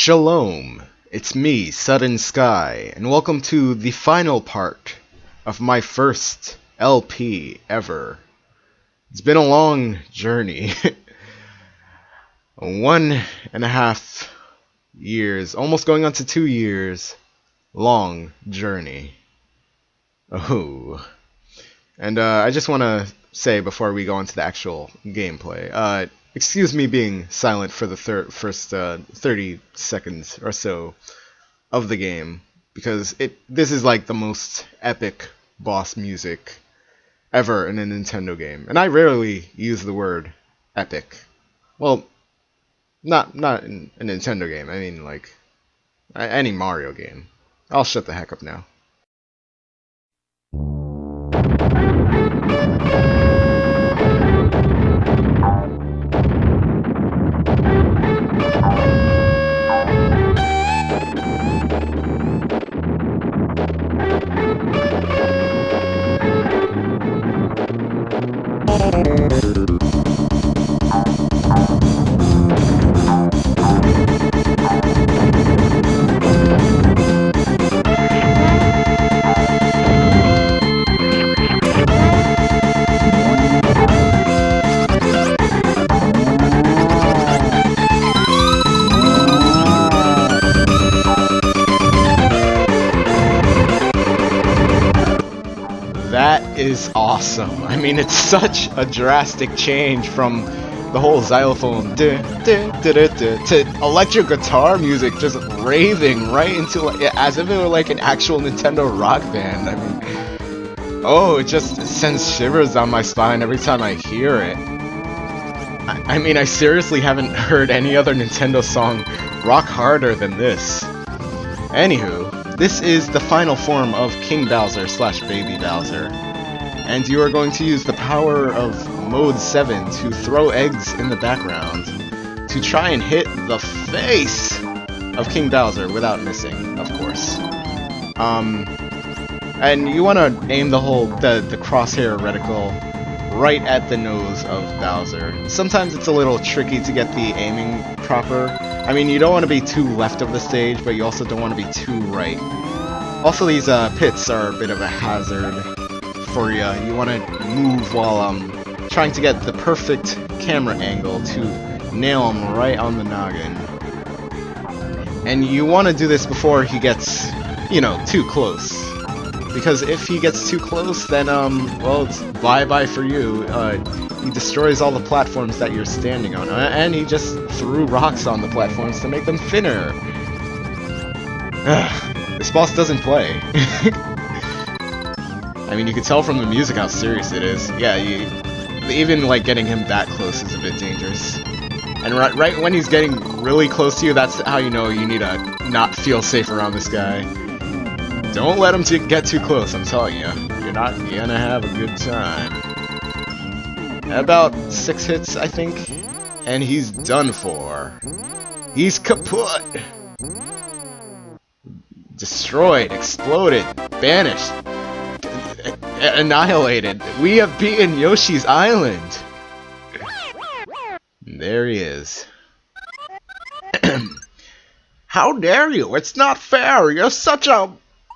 Shalom, it's me, Sudden Skye, and welcome to the final part of my first LP ever. It's been a long journey. 1.5 years, almost going on to 2 years, long journey. Oh. And I just want to say before we go into the actual gameplay, excuse me being silent for the first 30 seconds or so of the game, because this is like the most epic boss music ever in a Nintendo game, and I rarely use the word epic. Well, not in a Nintendo game. I mean like any Mario game. I'll shut the heck up now. That is awesome. I mean, it's such a drastic change from the whole xylophone to electric guitar music just raving right into like, as if it were like an actual Nintendo rock band. I mean, oh, it just sends shivers down my spine every time I hear it. I mean, I seriously haven't heard any other Nintendo song rock harder than this. Anywho, this is the final form of King Bowser / Baby Bowser, and you are going to use the power of Mode 7 to throw eggs in the background to try and hit the face of King Bowser without missing, of course. And you want to aim the crosshair reticle right at the nose of Bowser. Sometimes it's a little tricky to get the aiming proper. I mean, you don't want to be too left of the stage, but you also don't want to be too right. Also, these pits are a bit of a hazard for you. You want to move while trying to get the perfect camera angle to nail him right on the noggin. And you want to do this before he gets, you know, too close. Because if he gets too close, then, well, it's bye-bye for you. He destroys all the platforms that you're standing on, and he just threw rocks on the platforms to make them thinner. This boss doesn't play. I mean, you can tell from the music how serious it is. Yeah, even like getting him that close is a bit dangerous. And right when he's getting really close to you, that's how you know you need to not feel safe around this guy. Don't let him get too close, I'm telling you. You're not gonna have a good time. About 6 hits, I think, and he's done for. He's kaput! Destroyed, exploded, banished, annihilated. We have beaten Yoshi's Island! There he is. How dare you? It's not fair! You're such a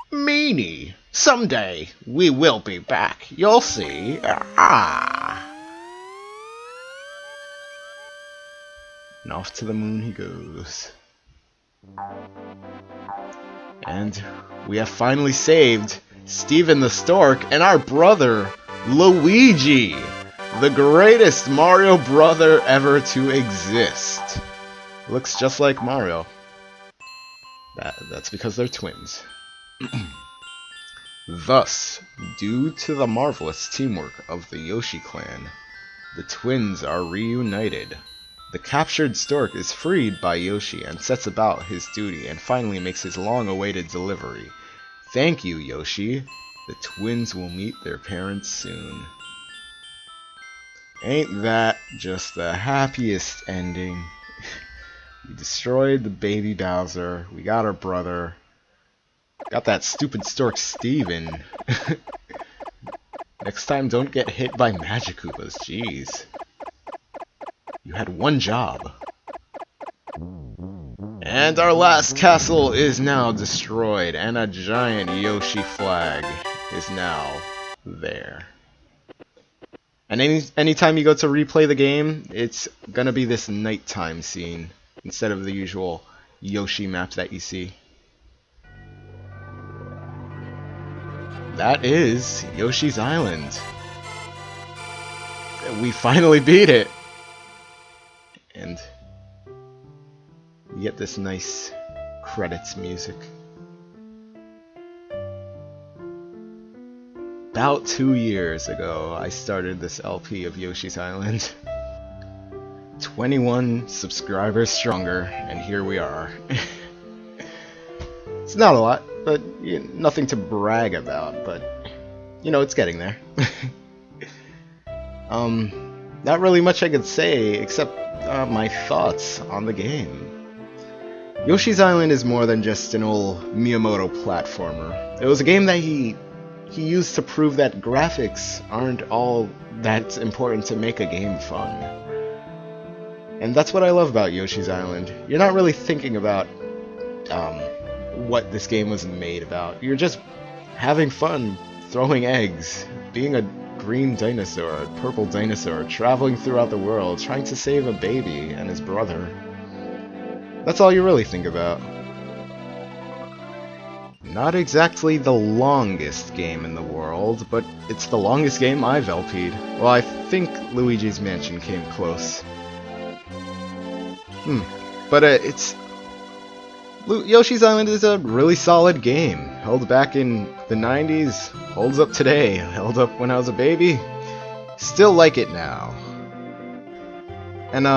meanie! Someday, we will be back. You'll see. Ah! And off to the moon he goes. And we have finally saved Steven the Stork and our brother, Luigi! The greatest Mario brother ever to exist. Looks just like Mario. That's because they're twins. Thus, due to the marvelous teamwork of the Yoshi clan, the twins are reunited. The captured stork is freed by Yoshi and sets about his duty and finally makes his long-awaited delivery. Thank you, Yoshi. The twins will meet their parents soon. Ain't that just the happiest ending? We destroyed the baby Bowser. We got our brother. Got that stupid stork Steven. Next time, don't get hit by Magic Koopas. Jeez. You had one job. And our last castle is now destroyed, and a giant Yoshi flag is now there. And anytime you go to replay the game, it's gonna be this nighttime scene instead of the usual Yoshi map that you see. That is Yoshi's Island. We finally beat it! And you get this nice credits music. About 2 years ago, I started this LP of Yoshi's Island. 21 subscribers stronger, and here we are. It's not a lot, but nothing to brag about, but you know, it's getting there. Not really much I could say except my thoughts on the game. Yoshi's Island is more than just an old Miyamoto platformer. It was a game that he used to prove that graphics aren't all that's important to make a game fun. And that's what I love about Yoshi's Island. You're not really thinking about what this game was made about. You're just having fun, throwing eggs, being a green dinosaur, a purple dinosaur, traveling throughout the world, trying to save a baby and his brother. That's all you really think about. Not exactly the longest game in the world, but it's the longest game I've LP'd. Well, I think Luigi's Mansion came close. But Yoshi's Island is a really solid game. Held back in the 90s, holds up today, held up when I was a baby. Still like it now. And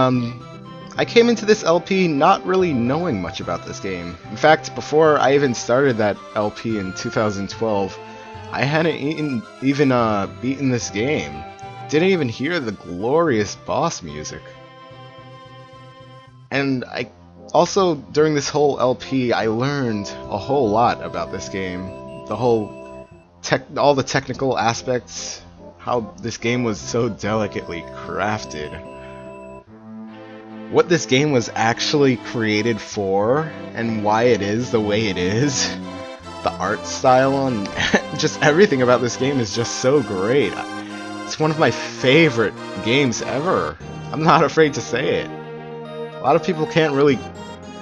I came into this LP not really knowing much about this game. In fact, before I even started that LP in 2012, I hadn't even beaten this game. Didn't even hear the glorious boss music. And also, during this whole LP, I learned a whole lot about this game. All the technical aspects, how this game was so delicately crafted. What this game was actually created for, and why it is the way it is. The art style and just everything about this game is just so great. It's one of my favorite games ever. I'm not afraid to say it. A lot of people can't really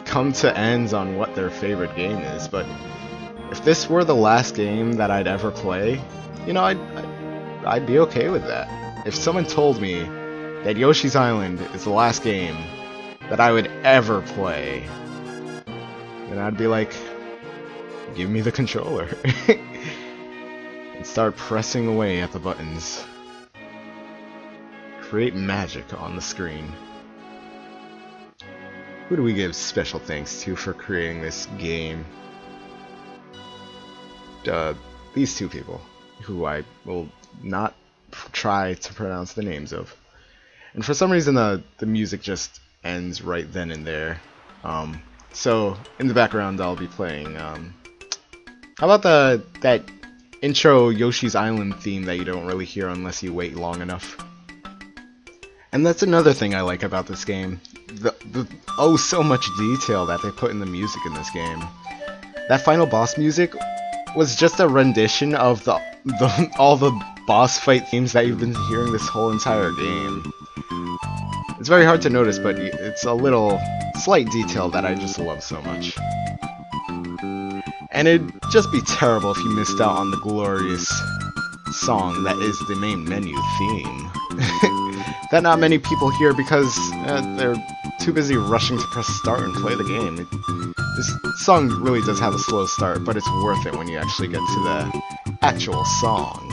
come to ends on what their favorite game is, but if this were the last game that I'd ever play, you know, I'd be okay with that. If someone told me that Yoshi's Island is the last game that I would ever play, then I'd be like, give me the controller. And start pressing away at the buttons. Create magic on the screen. Who do we give special thanks to for creating this game? These two people, who I will not try to pronounce the names of. And for some reason the music just ends right then and there. So in the background I'll be playing, how about that intro Yoshi's Island theme that you don't really hear unless you wait long enough. And that's another thing I like about this game. The oh so much detail that they put in the music in this game. That final boss music was just a rendition of all the boss fight themes that you've been hearing this whole entire game. It's very hard to notice, but it's a little slight detail that I just love so much. And it'd just be terrible if you missed out on the glorious song that is the main menu theme. That not many people hear because they're too busy rushing to press start and play the game. This song really does have a slow start, but it's worth it when you actually get to the actual song.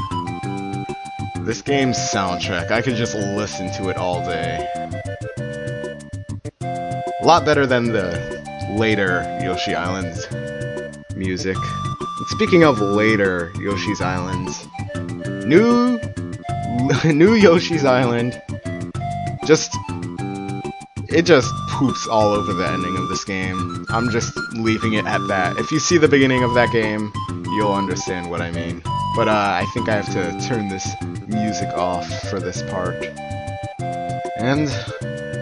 This game's soundtrack, I could just listen to it all day. A lot better than the later Yoshi Island music. And speaking of later Yoshi's Island, new Yoshi's Island, it just poops all over the ending of this game. I'm just leaving it at that. If you see the beginning of that game, you'll understand what I mean. But I think I have to turn this music off for this part. And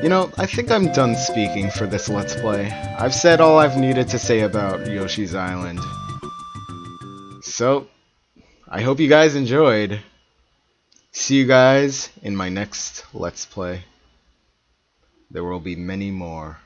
You know, I think I'm done speaking for this Let's Play. I've said all I've needed to say about Yoshi's Island. So, I hope you guys enjoyed. See you guys in my next Let's Play. There will be many more.